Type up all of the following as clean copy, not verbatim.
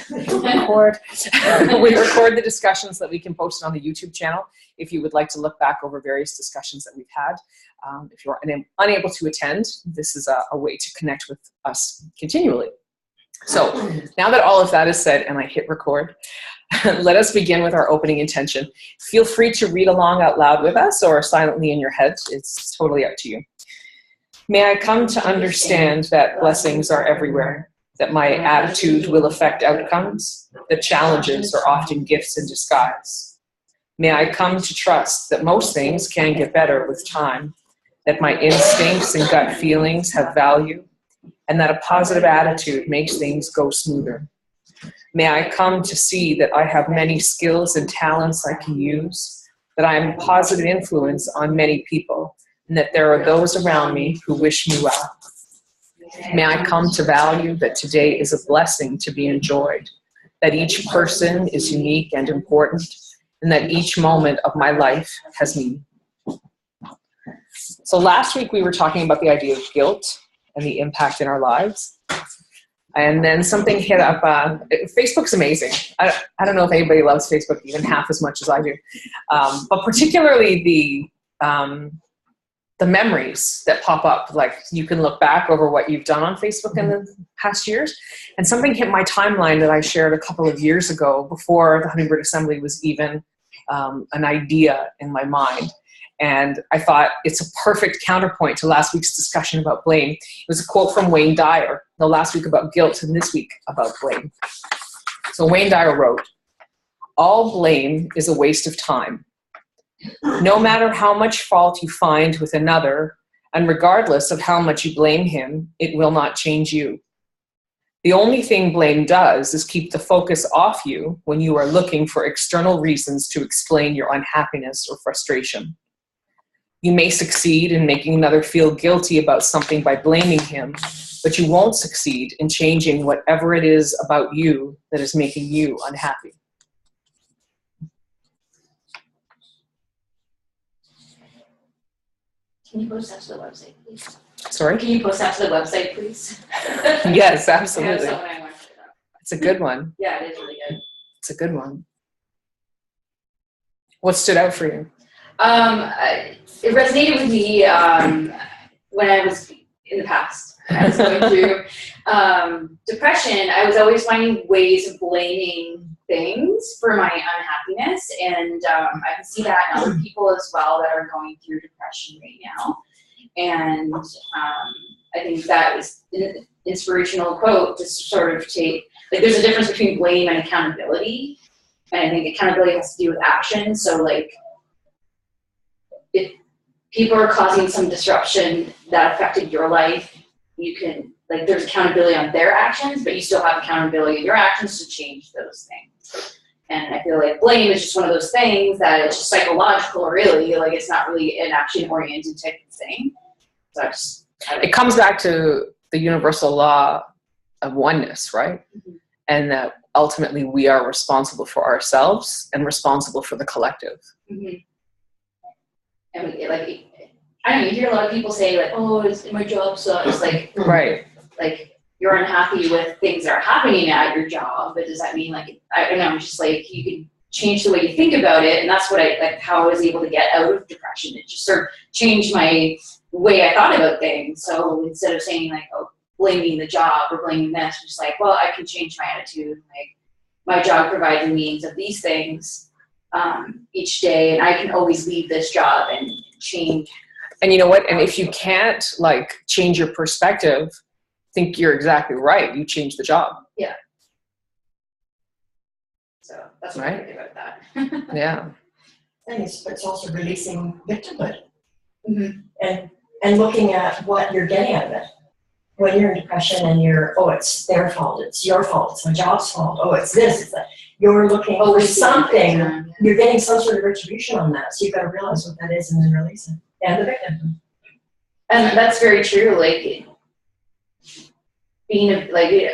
record. We record the discussions that we can post on the YouTube channel. If you would like to look back over various discussions that we've had, if you're unable to attend, this is a way to connect with us continually. So now that all of that is said and I hit record, let us begin with our opening intention. Feel free to read along out loud with us or silently in your head. It's totally up to you. May I come to understand that blessings are everywhere, that my attitude will affect outcomes, that challenges are often gifts in disguise. May I come to trust that most things can get better with time, that my instincts and gut feelings have value, and that a positive attitude makes things go smoother. May I come to see that I have many skills and talents I can use, that I am a positive influence on many people, and that there are those around me who wish me well. May I come to value that today is a blessing to be enjoyed, that each person is unique and important, and that each moment of my life has meaning. So last week we were talking about the idea of guilt and the impact in our lives. And then something hit up. Facebook's amazing. I don't know if anybody loves Facebook even half as much as I do. But particularly the memories that pop up. Like you can look back over what you've done on Facebook in the past years. And something hit my timeline that I shared a couple of years ago before the Hummingbird Assembly was even an idea in my mind. And I thought it's a perfect counterpoint to last week's discussion about blame. It was a quote from Wayne Dyer, the last week about guilt and this week about blame. So Wayne Dyer wrote, "All blame is a waste of time. No matter how much fault you find with another, and regardless of how much you blame him, it will not change you. The only thing blame does is keep the focus off you when you are looking for external reasons to explain your unhappiness or frustration. You may succeed in making another feel guilty about something by blaming him, but you won't succeed in changing whatever it is about you that is making you unhappy." Can you post that to the website, please? Sorry? Can you post that to the website, please? Yes, absolutely. I want to It's a good one. Yeah, it is really good. It's a good one. What stood out for you? It resonated with me when I was in the past. I was going through depression. I was always finding ways of blaming things for my unhappiness, and I can see that in other people as well that are going through depression right now. And I think that was an inspirational quote to sort of take, like, there's a difference between blame and accountability, and I think accountability has to do with action. So, like, if people are causing some disruption that affected your life, you can, like, there's accountability on their actions, but you still have accountability in your actions to change those things. And I feel like blame is just one of those things that it's just psychological, really. Like, it's not really an action-oriented type of thing. So it comes back to the universal law of oneness, right? Mm-hmm. And that ultimately we are responsible for ourselves and responsible for the collective. Mm-hmm. And like, I don't know, you hear a lot of people say, like, "Oh, my job sucks." Like, right. Like, you're unhappy with things that are happening at your job, but does that mean, like, I don't know, just like you can change the way you think about it, and that's what how I was able to get out of depression. It just sort of changed my way I thought about things. So instead of saying, like, oh, blaming the job or blaming this, just like, well, I can change my attitude. Like, my job provides the means of these things each day, and I can always leave this job and change. And you know what? And if you can't, like, change your perspective, I think you're exactly right. You change the job. Yeah. So that's what I think about that. Yeah. And it's also releasing victimhood. Mm-hmm. And looking at what you're getting out of it. When you're in depression and it's their fault, it's your fault, it's my job's fault, it's this, it's that. You're looking for something, you're getting some sort of retribution on that. So you've got to realize what that is and then release it. And the victim. And that's very true. Like, being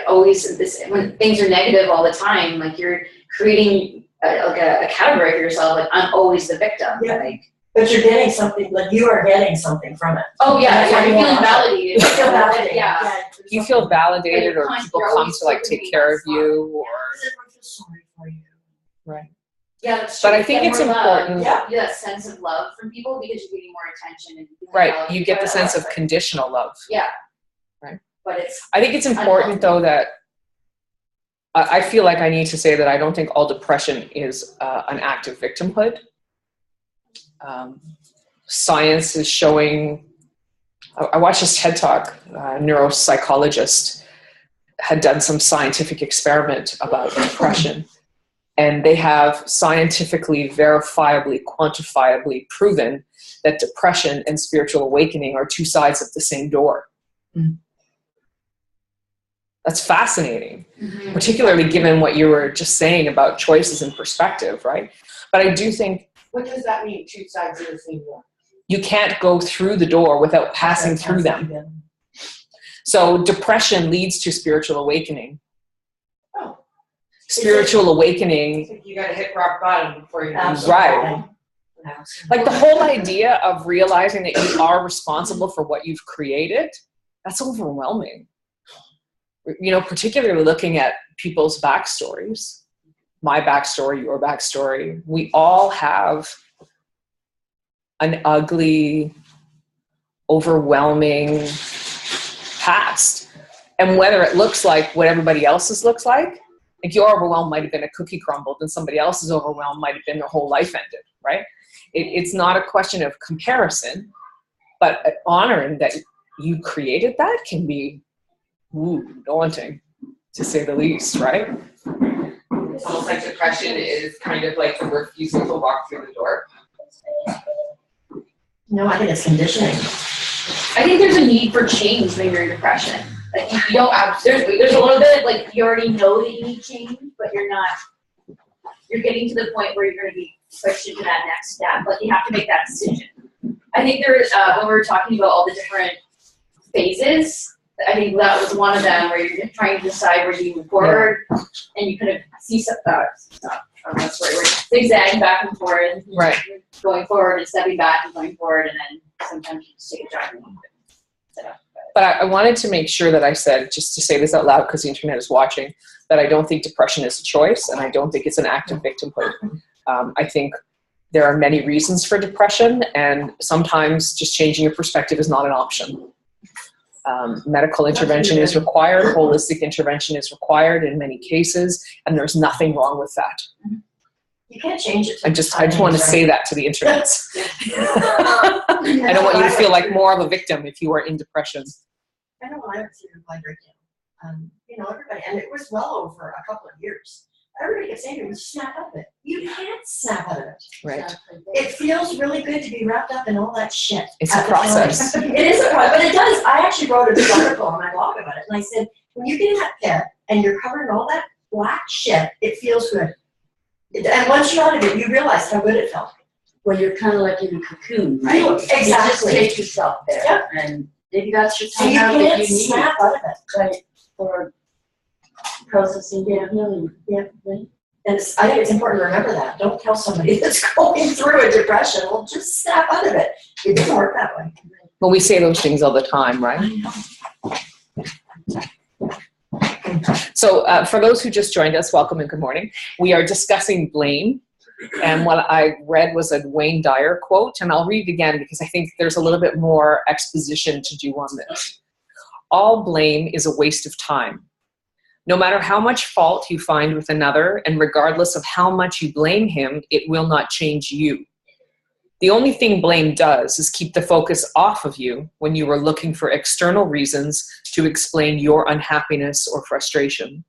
always this, when things are negative all the time, like, you're creating a category for yourself. Like, I'm always the victim. Yeah. Like, But you're getting something, like you are getting something from it. Oh yeah, That's yeah, what you're you feeling want. validated. You feel validated. Yeah. You feel validated, or Like, people you're come always to like supposed to take be care of nice. you, or Everyone feels sorry for you. right. Yeah, that's But true. I think You it's get more love. important. Yeah. You get that sense of love from people because you're getting more attention and feeling Right, validated you get by the that sense love. of conditional love. Yeah. Right. But it's I think it's important though that I feel like I need to say that I don't think all depression is an act of victimhood. Science is showing, I watched this TED Talk, a neuropsychologist had done some scientific experiment about depression, and they have scientifically, verifiably, quantifiably proven that depression and spiritual awakening are two sides of the same door. Mm. That's fascinating, particularly given what you were just saying about choices and perspective, right? But I do think What does that mean, two sides of the same door? you can't go through the door without passing through them. So depression leads to spiritual awakening. Oh. Spiritual awakening, It's like you gotta hit rock bottom before you do Absolutely. right. Like the whole idea of realizing that you are responsible for what you've created, that's overwhelming. You know, particularly looking at people's backstories, my backstory, your backstory, we all have an ugly, overwhelming past. And whether it looks like what everybody else's looks like your overwhelm might have been a cookie crumbled and somebody else's overwhelm might have been their whole life ended, right? It's not a question of comparison, but honoring that you created that can be daunting, to say the least, right? It's almost like depression is kind of like a refusal to walk through the door. No, I think it's conditioning. I think there's a need for change when you're in depression. Like you don't there's a little bit like you already know that you need change, but you're getting to the point where you're gonna be pushed into that next step. Like you have to make that decision. I think there's when we were talking about all the different phases, I think that was one of them where you're trying to decide where you move forward and you kind of see some that's where we're zigzagging back and forth, Right. going forward and stepping back and going forward, and then sometimes you just take a drive and sit up. But I wanted to make sure that I said, just to say this out loud because the internet is watching, that I don't think depression is a choice and I don't think it's an act of victimhood. I think there are many reasons for depression, and sometimes just changing your perspective is not an option. Medical intervention is required, holistic intervention is required in many cases, and there's nothing wrong with that. You can't change it. I just want to say that to the internet. I don't want you to feel like more of a victim if you are in depression. I know when I went through my breakdown, everybody, and it was well over a couple of years. Everybody kept saying to me, snap out of it. You can't snap out of it. Right. It feels really good to be wrapped up in all that shit. It's a at the time. process. It is a process, but it does. I actually wrote a article on my blog about it, and I said, when you get in that pit and you're covered in all that black shit, it feels good. And once you're out of it, you realize how good it felt. Well, you're kind of like in a cocoon, right? Exactly. You just take yourself there, Yep. and maybe that's your So time you out that can't you need, snap out of it. right, for processing and healing. Yeah. And I think it's important to remember that. Don't tell somebody that's going through a depression, well, just snap out of it. It doesn't work that way. Well, we say those things all the time, right? So for those who just joined us, welcome and good morning. We are discussing blame. And what I read was a Wayne Dyer quote, and I'll read it again because I think there's a little bit more exposition to do on this. All blame is a waste of time. No matter how much fault you find with another, and regardless of how much you blame him, it will not change you. The only thing blame does is keep the focus off of you when you are looking for external reasons to explain your unhappiness or frustration.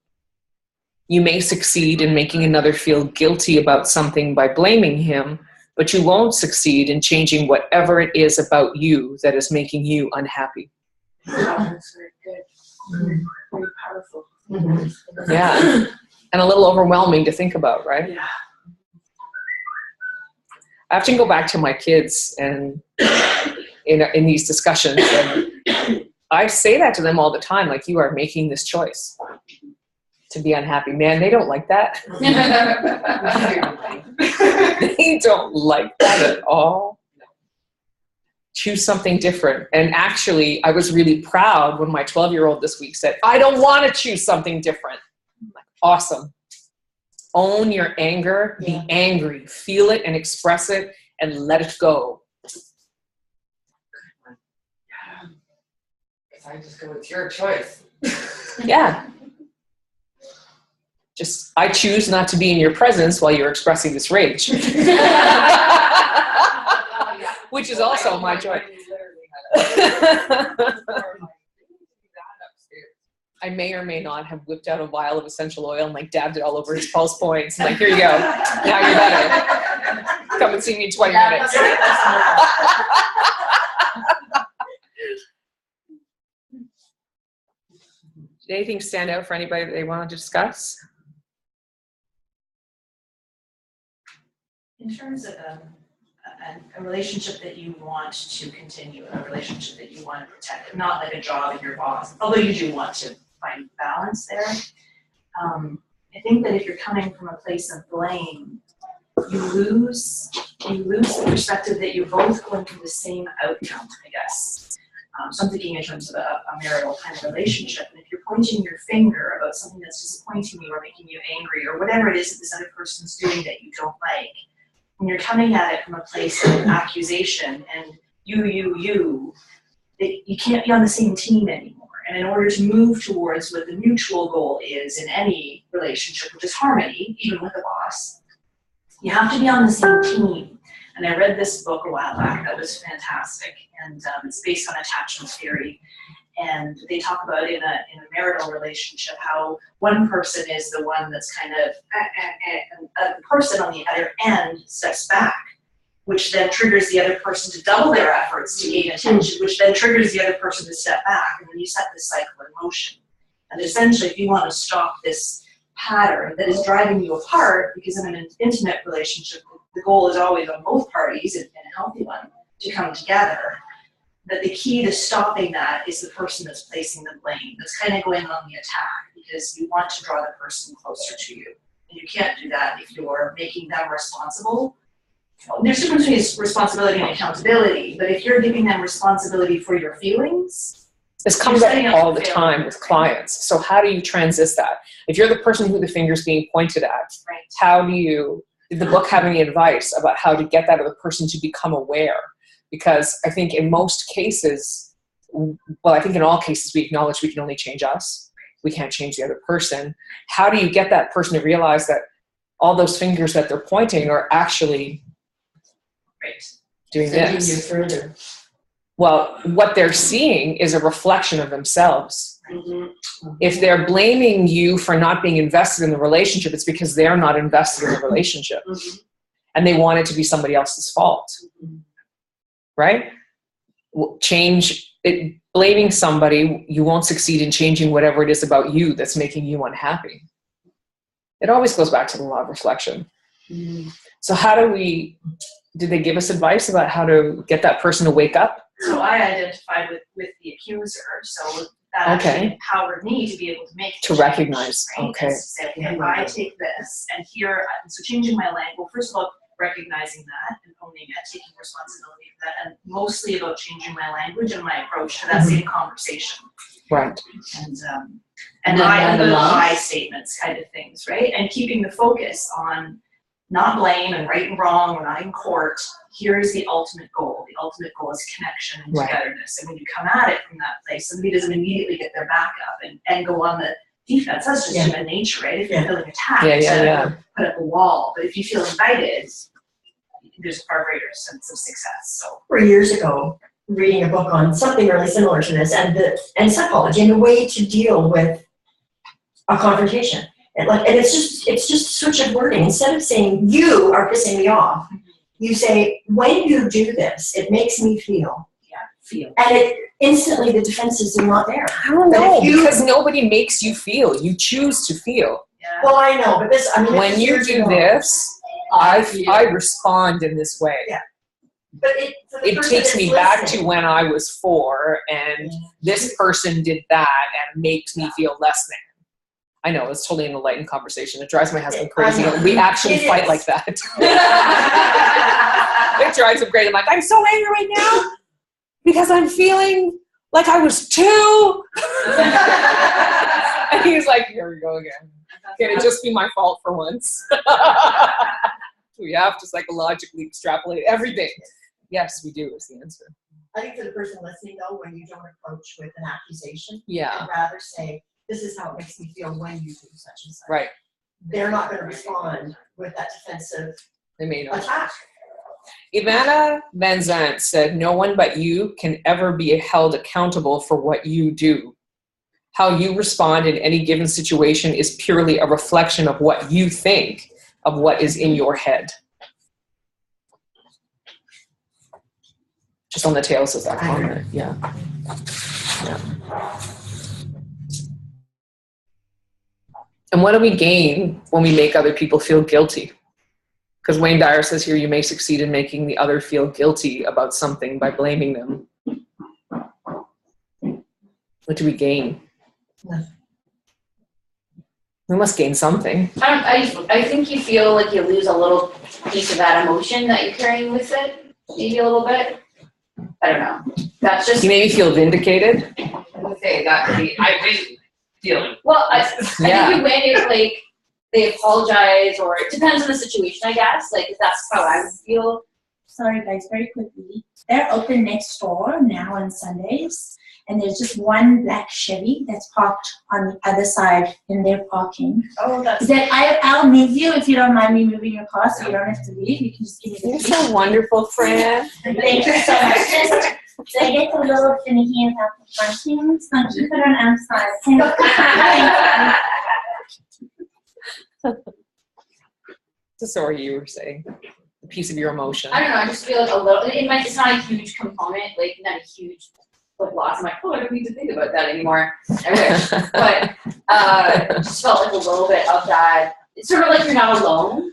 You may succeed in making another feel guilty about something by blaming him, but you won't succeed in changing whatever it is about you that is making you unhappy. That's very good. Very powerful. Mm-hmm. Yeah, and a little overwhelming to think about, right? Yeah. I have to go back to my kids and in these discussions, and I say that to them all the time, like, you are making this choice to be unhappy. Man, they don't like that. They don't like that at all. choose something different. And actually, I was really proud when my 12-year-old this week said, I don't want to choose something different. I'm like, awesome. Own your anger, be angry, feel it and express it and let it go. I just go, it's your choice. Yeah. Just, I choose not to be in your presence while you're expressing this rage. Which is also my choice. I may or may not have whipped out a vial of essential oil and like dabbed it all over his pulse points. And like, here you go. Now you're better. Come and see me in 20 minutes. Did anything stand out for anybody that they wanted to discuss? In terms of a relationship that you want to continue, a relationship that you want to protect, not like a job and your boss, although you do want to find balance there. I think that if you're coming from a place of blame, you lose the perspective that you're both going to the same outcome, I guess. So I'm thinking in terms of a marital kind of relationship. And if you're pointing your finger about something that's disappointing you or making you angry or whatever it is that this other person's doing that you don't like, when you're coming at it from a place of accusation and you can't be on the same team anymore. And in order to move towards what the mutual goal is in any relationship, which is harmony, even with a boss, you have to be on the same team. And I read this book a while back that was fantastic, and it's based on attachment theory. And they talk about in a marital relationship how one person is the one that's kind of, and the person on the other end steps back, which then triggers the other person to double their efforts to gain attention, which then triggers the other person to step back, and then you set this cycle in motion. And essentially, if you want to stop this pattern that is driving you apart, because in an intimate relationship, the goal is always on both parties, and a healthy one, to come together, that the key to stopping that is the person that's placing the blame, that's kind of going on the attack, because you want to draw the person closer to you. And you can't do that if you're making them responsible. There's a difference between responsibility and accountability, but if you're giving them responsibility for your feelings, this comes up all the time with clients. So how do you transist that? If you're the person who the finger's being pointed at, right. How do you, did the book have any advice about how to get that other person to become aware? Because I think in most cases, well, I think in all cases, we acknowledge we can only change us. We can't change the other person. How do you get that person to realize that all those fingers that they're pointing are actually doing this? You further. Well, what they're seeing is a reflection of themselves. Mm-hmm. If they're blaming you for not being invested in the relationship, it's because they're not invested in the relationship. Mm-hmm. And they want it to be somebody else's fault. Mm-hmm. Right? Blaming somebody, you won't succeed in changing whatever it is about you that's making you unhappy. It always goes back to the law of reflection. Mm-hmm. So did they give us advice about how to get that person to wake up? So I identified with the accuser, so that actually empowered me to be able to make to recognize, right? okay. And to say, okay, I take this, and here, so changing my language, first of all, recognizing that and owning it, taking responsibility for that, and mostly about changing my language and my approach to that same conversation. Right. And I statements kind of things, right? And keeping the focus on not blame and right and wrong, we're not in court. Here's the ultimate goal. The ultimate goal is connection and togetherness. And when you come at it from that place, somebody doesn't immediately get their back up and go on the defense. That's just human nature, right? If you're feeling attacked, put up a wall. But if you feel invited, there's a far greater sense of success. So 4 years ago, reading a book on something really similar to this, and psychology, and a way to deal with a confrontation. And it's just a switch of wording. Instead of saying, you are pissing me off, you say, when you do this, it makes me feel. Feel. And instantly the defenses are not there. I don't know, because nobody makes you feel. You choose to feel. Yeah. Well, I know, but when you do this, I respond in this way. Yeah. But it takes me back to when I was 4, and this person did that and makes me feel less than. I know, it's totally an enlightened conversation. It drives my husband crazy. We actually fight like that. It drives him crazy. I'm like, I'm so angry right now. because I'm feeling like I was 2. And he's like, here we go again. Can it just be my fault for once? We have to psychologically extrapolate everything. Yes, we do is the answer. I think for the person listening though, when you don't approach with an accusation, Yeah, I'd rather say, this is how it makes me feel when you do such and such. right. They're not going to respond with that defensive They may not. attack. Ivana Van Zant said, no one but you can ever be held accountable for what you do. How you respond in any given situation is purely a reflection of what you think, of what is in your head. Just on the tails of that comment, yeah. And what do we gain when we make other people feel guilty? Because Wayne Dyer says here, you may succeed in making the other feel guilty about something by blaming them. What do we gain? We must gain something. I think you feel like you lose a little piece of that emotion that you're carrying with it, maybe a little bit. I don't know. That's just. You maybe feel vindicated. I would say that I win feeling. Well, I think you win if like they apologize, or it depends on the situation, I guess. Like if that's how I would feel. Sorry guys, very quickly. They're open next door now on Sundays, and there's just one black Chevy that's parked on the other side in their parking. Oh, that's. Is that I'll move you if you don't mind me moving your car, so you don't have to leave. You can just give me the You're key. so wonderful, Fran. Thank you so much. Just, so I get a little finicky about the fronting, so I keep it on outside. Sorry, you were saying a piece of your emotion. I don't know. I just feel like a little. It's not a huge component, like not a huge loss. I'm like, oh, I don't need to think about that anymore. I wish, but just felt like a little bit of that. It's sort of like you're not alone.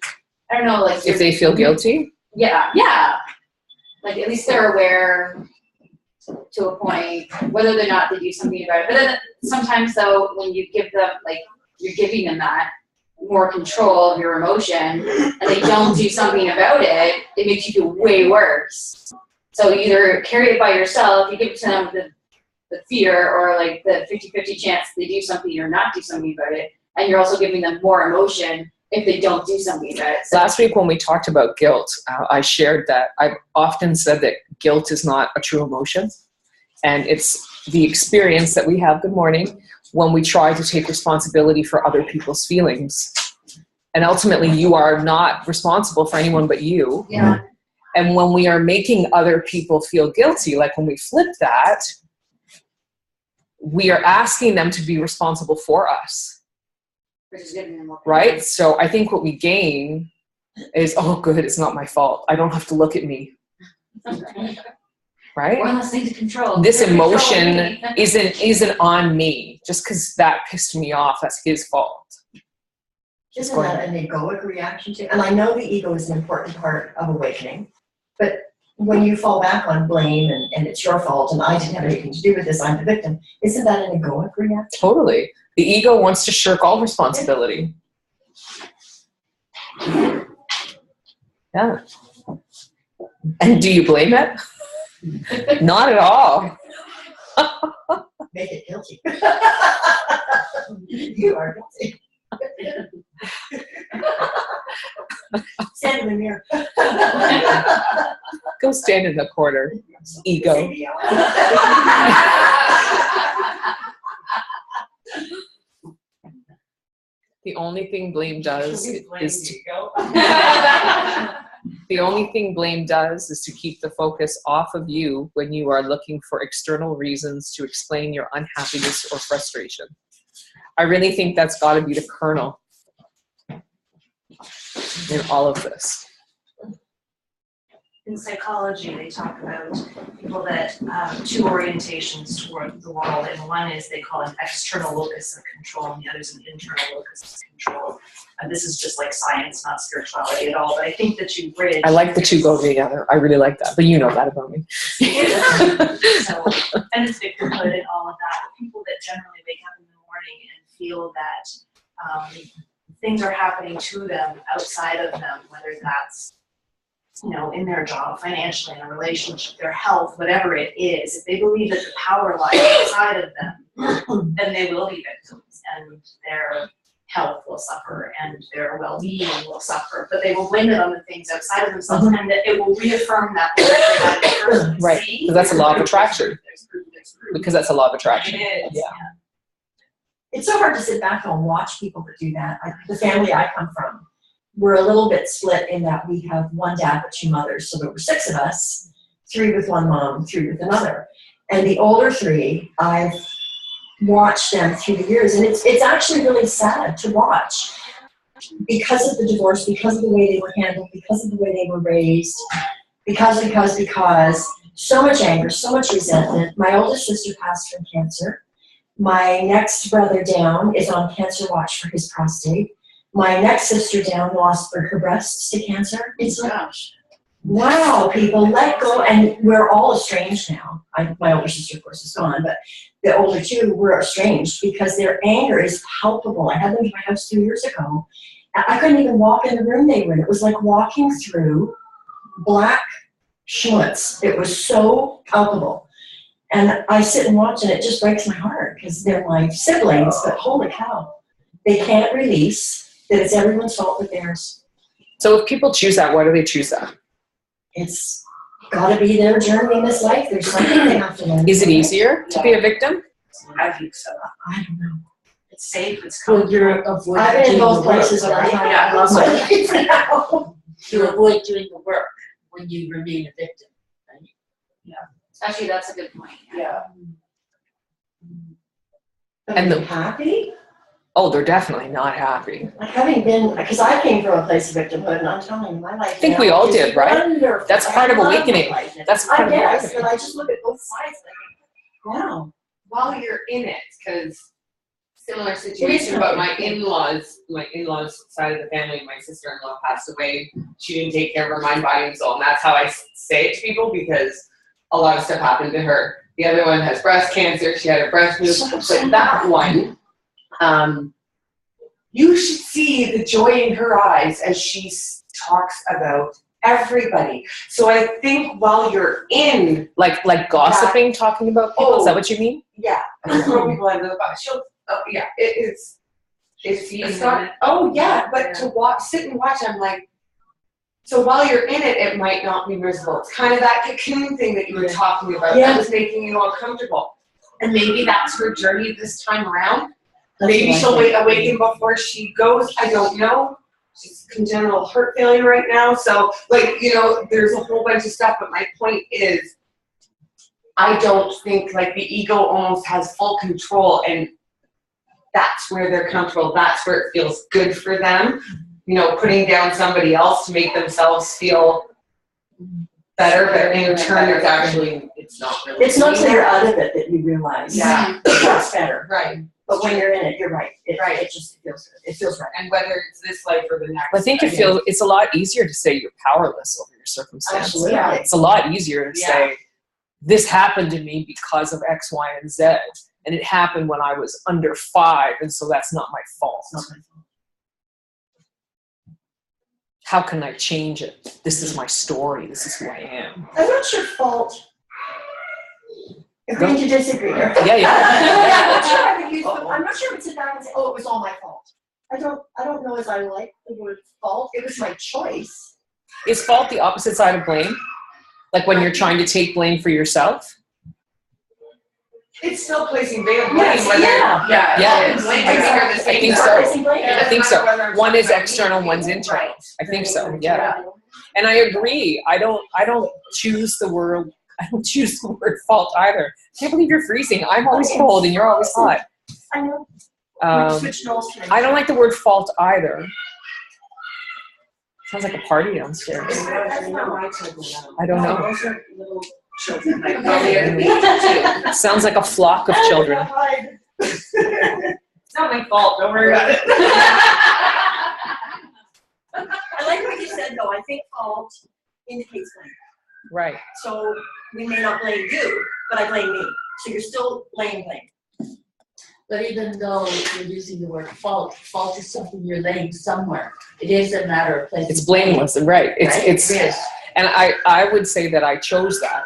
I don't know, like If they feel guilty? yeah. Like at least they're aware to a point, whether or not they do something about it. But then sometimes though, when you give them, like you're giving them that more control of your emotion, and they don't do something about it, it makes you feel way worse. So you either carry it by yourself, you give it to them with the fear, or like the 50-50 chance they do something or not do something about it, and you're also giving them more emotion if they don't do something about it. So Last week when we talked about guilt, I shared that I've often said that guilt is not a true emotion. And it's the experience that we have, good morning, when we try to take responsibility for other people's feelings. And ultimately, you are not responsible for anyone but you. yeah. And when we are making other people feel guilty, like when we flip that, we are asking them to be responsible for us, Which is giving them more right? So I think what we gain is, oh, good, it's not my fault. I don't have to look at me, right? One less thing to control. This You're emotion controlling. isn't on me. Just because that pissed me off, that's his fault. Isn't that an egoic reaction to? And I know the ego is an important part of awakening, but when you fall back on blame and it's your fault and I didn't have anything to do with this, I'm the victim, isn't that an egoic reaction? Totally. The ego wants to shirk all responsibility. Yeah. And do you blame it? Not at all. Make it guilty. You are guilty. Stand in the mirror. Go stand in the corner, ego. The only thing blame does is to keep the focus off of you when you are looking for external reasons to explain your unhappiness or frustration. I really think that's got to be the kernel in all of this. In psychology, they talk about people that two orientations toward the world, and one is they call an external locus of control, and the other is an internal locus of control. And this is just like science, not spirituality at all. But I think that you bridge. I like the two go together. I really like that, but you know that about me. So, and it's victimhood and all of that. But people that generally wake up in the morning and feel that things are happening to them outside of them, whether that's you know, in their job, financially, in a relationship, their health, whatever it is, if they believe that the power lies outside of them, then they will be victims, and their health will suffer and their well-being will suffer. But they will blame it on the things outside of themselves, and that it will reaffirm that person. Right, See? because that's a law of attraction. There's proof, there's proof. Because that's a law of attraction. It is. Yeah. It's so hard to sit back and watch people that do that. The family I come from, we're a little bit split in that we have one dad but 2 mothers. So there were 6 of us, 3 with one mom, 3 with another. And the older 3, I've watched them through the years, and it's actually really sad to watch because of the divorce, because of the way they were handled, because of the way they were raised, because so much anger, so much resentment. My oldest sister passed from cancer. My next brother down is on cancer watch for his prostate. My next sister down lost her breasts to cancer. It's like, wow, people, let go. And we're all estranged now. My older sister, of course, is gone, but the older 2 were estranged because their anger is palpable. I had them to my house 2 years ago. I couldn't even walk in the room they were in. It was like walking through black schmutz. It was so palpable. And I sit and watch, and it just breaks my heart because they're my siblings, but holy cow, they can't release that it's everyone's fault but theirs. So if people choose that, why do they choose that? It's got to be their journey in this life. There's something they have to learn. Is it easier to be a victim? I think so. I don't know. It's safe, it's Well, comfortable. you're avoiding I've been in doing both the work. places, but I love my life now. You avoid doing the work when you remain a victim. Actually, that's a good point. Yeah. And the- happy? Oh, they're definitely not happy. Like having been, because I came from a place of victimhood, and I'm telling you, my life. I think now we all is did, right? wonderful. That's part of I love my awakening. life now. That's part I of guess, awakening. but I just look at both sides and I go, wow. While you're in it, because similar situation, but my in-laws side of the family, my sister-in-law passed away. She didn't take care of her mind, body, and soul, and that's how I say it to people because a lot of stuff happened to her. The other one has breast cancer. She had her breast moved, but that one, you should see the joy in her eyes as she talks about everybody. So I think while you're in, Like gossiping, talking about people. Is that what you mean? yeah, throw people under the bus. She'll, yeah, it's not. Oh yeah, but to sit and watch, I'm like. So while you're in it, it might not be visible. It's kind of that cocoon thing that you were talking about that was making you uncomfortable. And maybe that's her journey this time around. Maybe she'll awaken before she goes. I don't know. She's congenital heart failure right now. So, there's a whole bunch of stuff. But my point is, I don't think, the ego almost has full control. And that's where they're comfortable. That's where it feels good for them. Putting down somebody else to make themselves feel better, but in turn, it's not really. It's not until you're out of it that you realize. Yeah. That's better. Right. But when you're in it, you're right. It just feels good. It feels right. And whether it's this life or the next. I think it's a lot easier to say you're powerless over your circumstances. Absolutely. Yeah. It's a lot easier to say, this happened to me because of X, Y, and Z. And it happened when I was under 5, and so that's not my fault. It's not my fault. How can I change it? This is my story. This is who I am. I'm not sure fault. Agree to disagree. Yeah. I'm not sure I would sit back and say, oh, it was all my fault. I don't know as I like the word fault. It was my choice. Is fault the opposite side of blame? Like when you're trying to take blame for yourself? It's still placing blame. Yes, Yeah. I think so. One is external, one's internal. I think so. Yeah. And I agree. I don't choose the word fault either. I can't believe you're freezing. I'm always cold and you're always hot. I know. I don't like the word fault either. Sounds like a party downstairs. That's not my type of animal. I don't know. Those are little children. Like, Sounds like a flock of children. It's not my fault. Don't worry about it. I like what you said, though. I think fault indicates blame. Right. So we may not blame you, but I blame me. So you're still blame. But even though you're using the word fault is something you're laying somewhere. It is a matter of placing. It's blameless, right? It's Yes. And I would say that I chose that,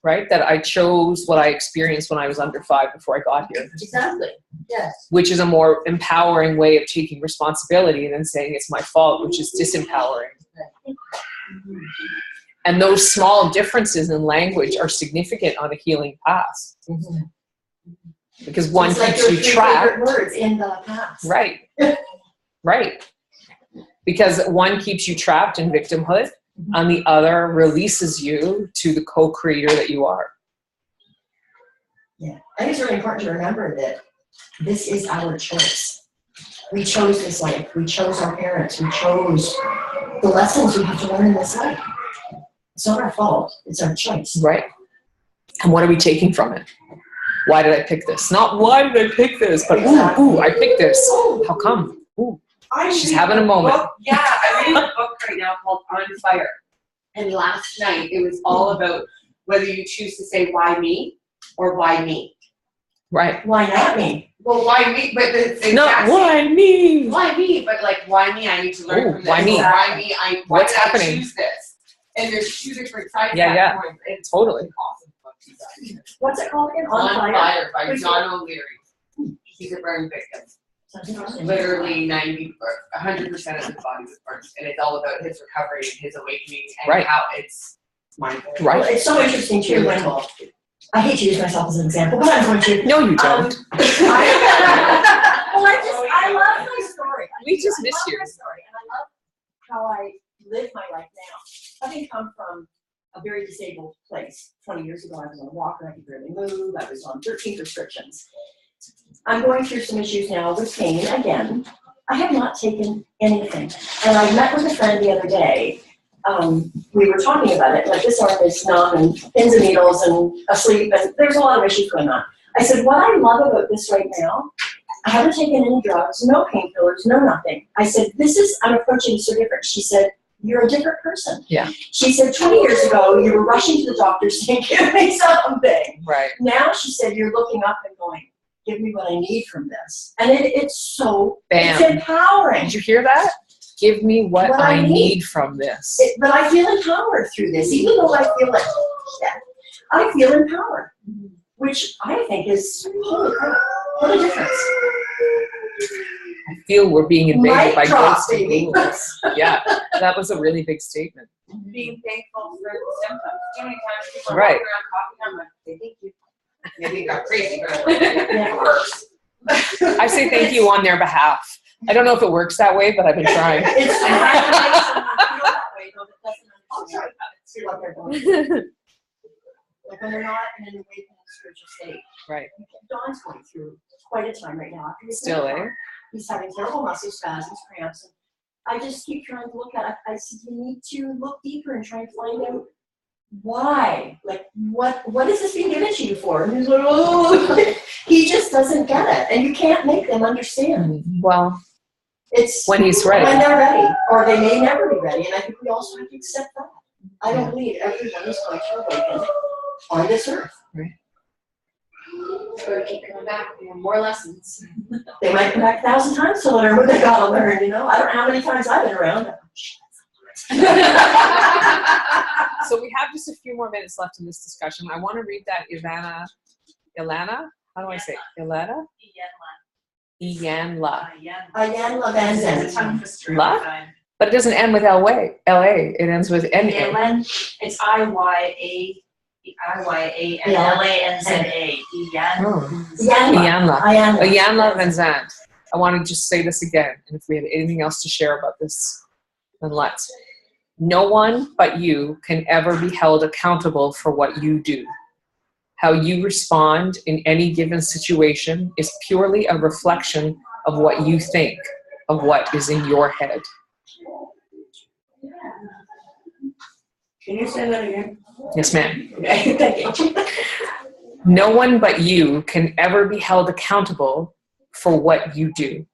right? That I chose what I experienced when I was under 5 before I got here, Exactly, yes. which is a more empowering way of taking responsibility than saying it's my fault, which is disempowering. And those small differences in language are significant on a healing path. Because one It's like keeps your you 3 trapped. favorite words in the past. Right. Right. Because one keeps you trapped in victimhood, and the other releases you to the co-creator that you are. Yeah, I think it's really important to remember that this is our choice. We chose this life. We chose our parents. We chose the lessons we have to learn in this life. It's not our fault. It's our choice. Right. And what are we taking from it? Why did I pick this? Not why did I pick this, but ooh, I picked this. How come? Ooh, she's having a moment. Yeah, I'm reading a book right now called On Fire. And last night it was all about whether you choose to say why me or why me. Right. Why not me? Well, why me? But the Not why me. Why me? But like, why me? I need to learn Ooh, from this. why me? Why me? Why What's did happening? I choose this? And there's 2 different sides Yeah, to that yeah. coin. It's Totally. awesome book, you guys. What's it called again? On Fire by Who's John O'Leary. He's a burn victim. Literally 90 or 100% of his body was burnt, and it's all about his recovery and his awakening and Right. how it's mindful. Right. Well, it's so interesting too when, I hate to use myself as an example, but I'm going to. No, you don't. Well, I love my story. We just miss I you. love my story, and I love how I live my life now. Having come from a very disabled place. 20 years ago, I was on a walker. I could barely move. I was on 13 prescriptions. I'm going through some issues now with pain again. I have not taken anything. And I met with a friend the other day. We were talking about it, like this arm is numb and pins and needles and asleep, and there's a lot of issues going on. I said, what I love about this right now, I haven't taken any drugs, no painkillers, no nothing. I said, I'm approaching it so different. She said, you're a different person. Yeah. She said, 20 years ago, you were rushing to the doctor saying, give me something. Right. Now, she said, you're looking up and going, give me what I need from this. And it's so, Bam. it's empowering. Did you hear that? Give me what I need from this. But I feel empowered through this, even though I feel like, I feel empowered, which I think is, holy crap, what a difference. I feel we're being invaded by Mic drop, ghosts and baby. ghouls. Yeah, that was a really big statement. Being thankful for the symptoms. Too many times people are Right. walking around coughing, I'm like, say thank you. Maybe it got crazy, but it works. I say thank you on their behalf. I don't know if it works that way, but I've been trying. It's hard to make someone feel that way, though, that doesn't understand what they're going through. Like when they're not in an awakened spiritual state. Right. Don's going through quite a time right now. Still, eh? He's having terrible muscle spasms, cramps. And I just keep trying to look at it. I said, you need to look deeper and try and find out why. Like, what is this being given to you for? And he's like, oh, he just doesn't get it. And you can't make them understand. Well, It's when he's ready. when they're ready, or they may never be ready. And I think we also have to accept that. I don't believe everyone is going to awaken on this earth. Or keep coming back, more lessons. They might come back 1,000 times to learn what they gotta learn, you know? I don't know how many times I've been around. So we have just a few more minutes left in this discussion. I want to read that Ilana, how do I say it? Ilana? Iyanla. Ayan It's a Lavanzen. tongue twister. La? every time. But it doesn't end with L-A. It ends with N-A. It's IYANLANZA. Iyan. Oh. Ayanla. Iyanla. Ayanla. Iyanla Van Zandt. I want to just say this again, and if we have anything else to share about this, then let's. No one but you can ever be held accountable for what you do. How you respond in any given situation is purely a reflection of what you think, of what is in your head. Can you say that again? Yes, ma'am. Okay, thank you. No one but you can ever be held accountable for what you do.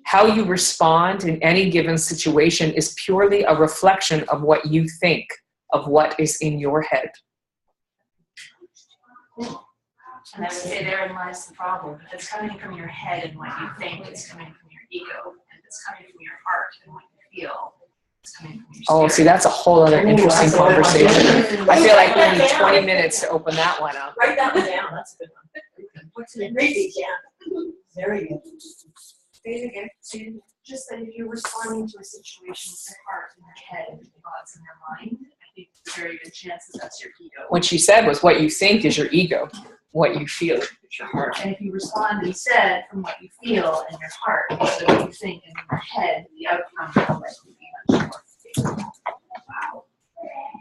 How you respond in any given situation is purely a reflection of what you think, of what is in your head. And I would say therein lies the problem. If it's coming from your head and what you think, it's coming from your ego. If it's coming from your heart and what you feel, it's coming from your Oh, see, that's a whole other interesting That's what I want to do. conversation. I feel like we need 20 minutes to open that one up. Write that one down, that's a good one. What's in it? Read it, yeah. Very good. Say it again. Just that if you're responding to a situation with your heart and your head and your thoughts in your mind, I think there's a very good chance that that's your ego. What she said was what you think is your ego, what you feel is your heart. And if you respond instead from what you feel in your heart instead of what you think in your head, the outcome will likely be much more favorable. Wow.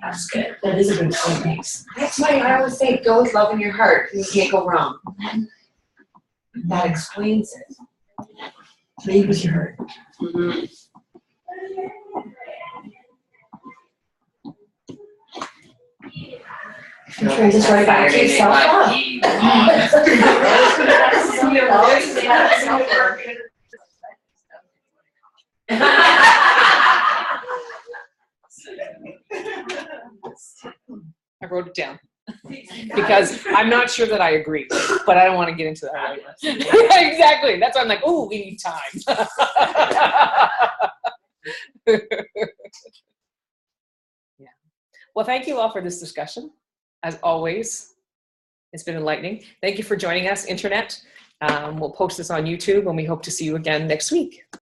That's good. That is a good point, thanks. That's why I always say go with love in your heart. You can't go wrong. That explains it. Lead with your heart. Mm-hmm. I'm sure just write back to yourself up. I wrote it down because I'm not sure that I agree, but I don't want to get into that right now. Exactly. That's why I'm like, oh, we need time. Yeah. Well, thank you all for this discussion. As always, it's been enlightening. Thank you for joining us, Internet. We'll post this on YouTube, and we hope to see you again next week.